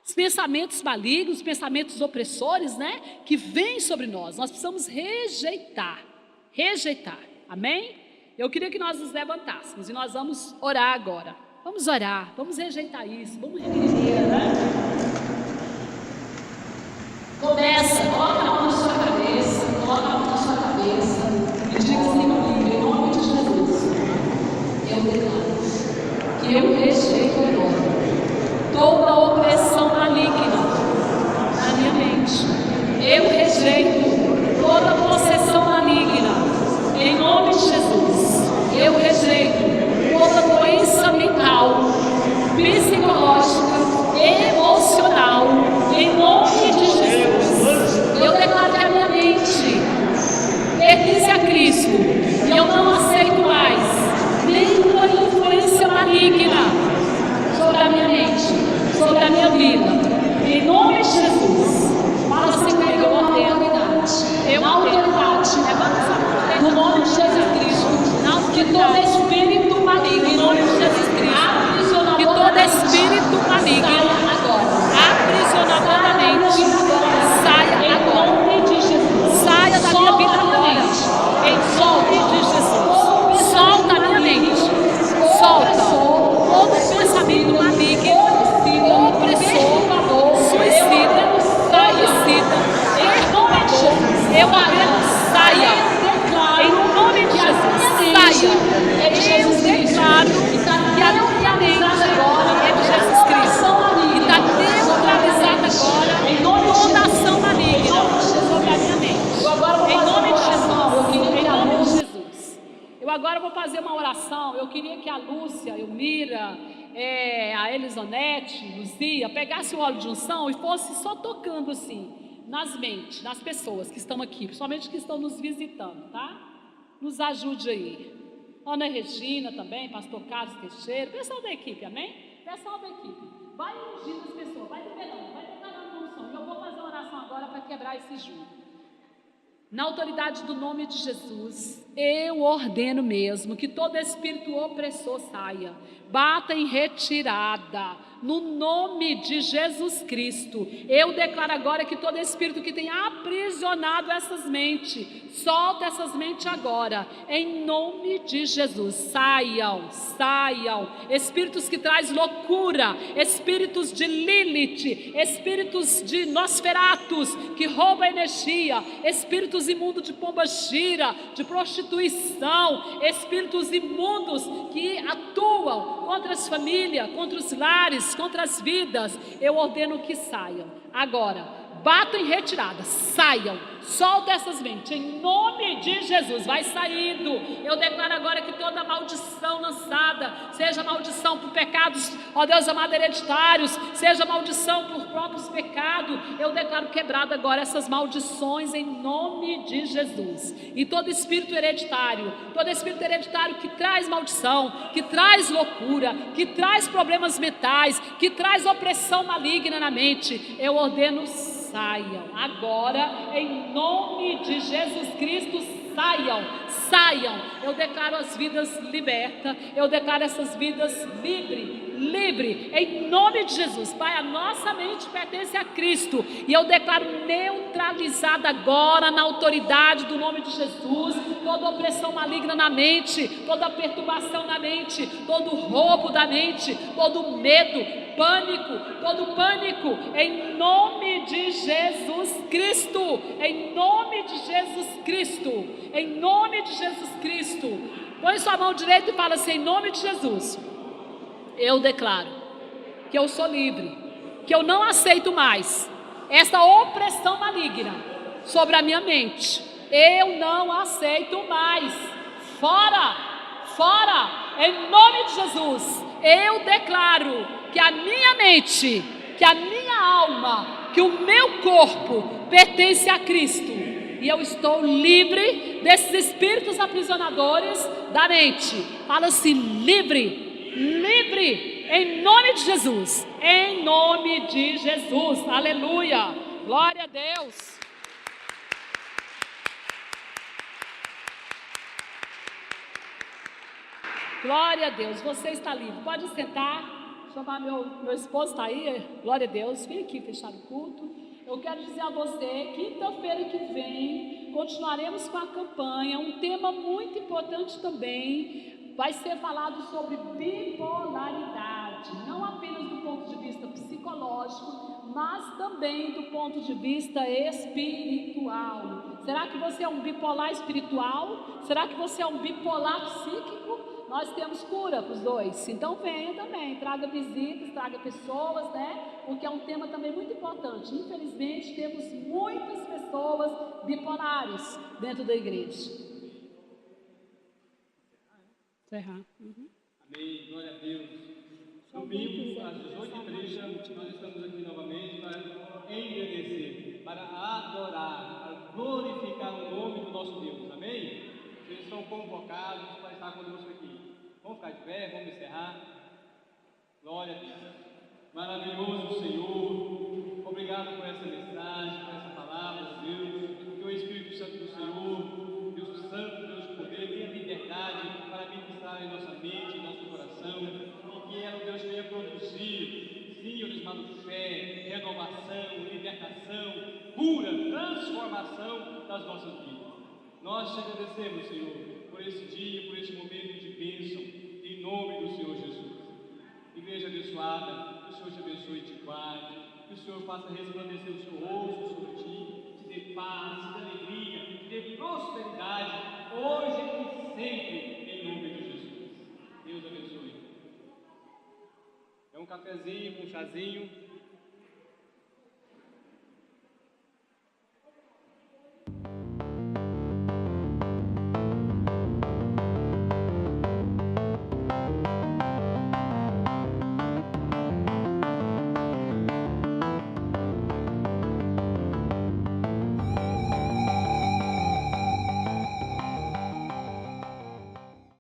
Os pensamentos malignos, os pensamentos opressores, né, que vêm sobre nós, nós precisamos rejeitar, amém? Eu queria que nós nos levantássemos e nós vamos orar agora. Vamos orar, vamos rejeitar isso, vamos repreender, né? Começa, coloca a mão na sua cabeça, e diga assim comigo, em nome de Jesus, eu declaro que eu rejeito agora toda opressão maligna mente. Eu rejeito toda possessão maligna, em nome de Jesus. Eu rejeito toda doença mental, psicológica, emocional, em nome de Jesus. Eu declaro que a minha mente pertence a Cristo e eu não aceito mais nenhuma influência maligna sobre a minha mente, sobre a minha vida. Em nome de Jesus. Fala assim comigo, eu ordeno na autoridade do nome de Jesus Cristo, que todo espírito maligno, em nome de Jesus Cristo, que todo espírito maligno aprisionadoramente saia agora, saia da minha vida agora, em nome de Jesus. Solta a minha mente, solta todo pensamento maligno, opressor, suicida, homicida, eu ordeno, saia, em nome de Jesus, saia. Eu declaro que a minha mente agora é de Jesus Cristo e está neutralizada agora em toda ação maligna sobre a minha mente. Em nome de Jesus, em nome de Jesus. Eu agora vou fazer uma oração. Eu queria que a Lúcia, a Elmira, a Elisonete, Luzia, pegasse o óleo de unção e fosse só tocando assim nas mentes das pessoas que estão aqui, principalmente que estão nos visitando, tá? Nos ajude aí. Ana Regina também, pastor Carlos Teixeira, pessoal da equipe, amém? Pessoal da equipe, vai ungindo as pessoas, vai liberando, vai declarando a unção. Eu vou fazer uma oração agora para quebrar esse jugo. Na autoridade do nome de Jesus, eu ordeno mesmo que todo espírito opressor saia, bata em retirada, no nome de Jesus Cristo. Eu declaro agora que todo espírito que tem aprisionado essas mentes, solta essas mentes agora, em nome de Jesus. Saiam, saiam, espíritos que trazem loucura, espíritos de Lilith, espíritos de Nosferatus, que roubam energia, espíritos imundos de pombagira, de prostituição, espíritos imundos que atuam contra as famílias, contra os lares, contra as vidas. Eu ordeno que saiam agora. Batam em retirada, saiam, solta essas mentes, em nome de Jesus, vai saindo. Eu declaro agora que toda maldição lançada, seja maldição por pecados, ó Deus amado, hereditários, seja maldição por próprios pecados, eu declaro quebrado agora essas maldições em nome de Jesus. E todo espírito hereditário que traz maldição, que traz loucura, que traz problemas mentais, que traz opressão maligna na mente, eu ordeno saiam agora, em nome de Jesus Cristo, saiam, saiam. Eu declaro as vidas libertas, eu declaro essas vidas livre, em nome de Jesus. Pai, a nossa mente pertence a Cristo, e eu declaro neutralizada agora, na autoridade do nome de Jesus, toda opressão maligna na mente, toda perturbação na mente, todo roubo da mente, todo medo, todo pânico, em nome de Jesus Cristo, em nome de Jesus Cristo, em nome de Jesus Cristo. Põe sua mão direita e fala assim: em nome de Jesus, eu declaro que eu sou livre, que eu não aceito mais essa opressão maligna sobre a minha mente. Eu não aceito mais. Fora, fora, em nome de Jesus. Eu declaro que a minha mente, que a minha alma, que o meu corpo pertence a Cristo, e eu estou livre desses espíritos aprisionadores da mente. Fala assim: livre, livre, em nome de Jesus, em nome de Jesus, aleluia, glória a Deus. Glória a Deus, você está livre, pode sentar. Chamar meu esposo está aí, glória a Deus. Vem aqui fechar o culto. Eu quero dizer a você, quinta-feira que vem continuaremos com a campanha. Um tema muito importante também vai ser falado sobre bipolaridade, não apenas do ponto de vista psicológico, mas também do ponto de vista espiritual. Será que você é um bipolar espiritual? Será que você é um bipolar psíquico? nós temos cura para os dois. Então venha também, traga visitas, traga pessoas, né? Porque é um tema também muito importante. Infelizmente, temos muitas pessoas bipolares dentro da igreja. Encerrar. Amém, glória a Deus. Domingo, às 18h30, nós estamos aqui novamente para engrandecer, para adorar, para glorificar o nome do nosso Deus. Amém? Vocês estão convocados para estar conosco aqui. Vamos ficar de pé, vamos encerrar. Glória a Deus. Maravilhoso Senhor. Obrigado por essa mensagem, por essa palavra, Deus. Que o Espírito Santo do Senhor, Deus Santo, Deus de poder, tenha liberdade para ministrar em nossa mente, em nosso coração. E que ela, Deus, venha produzir, sim, Deus amado, fé, renovação, libertação, cura, transformação das nossas vidas. Nós te agradecemos, Senhor, por esse dia, por esse momento de bênção, em nome do Senhor Jesus. Igreja abençoada, que o Senhor te abençoe e te guarde, que o Senhor faça resplandecer o seu rosto sobre ti, te dê paz, te dê alegria, te dê prosperidade, hoje e sempre, em nome de Jesus. Deus abençoe. É um cafezinho, um chazinho.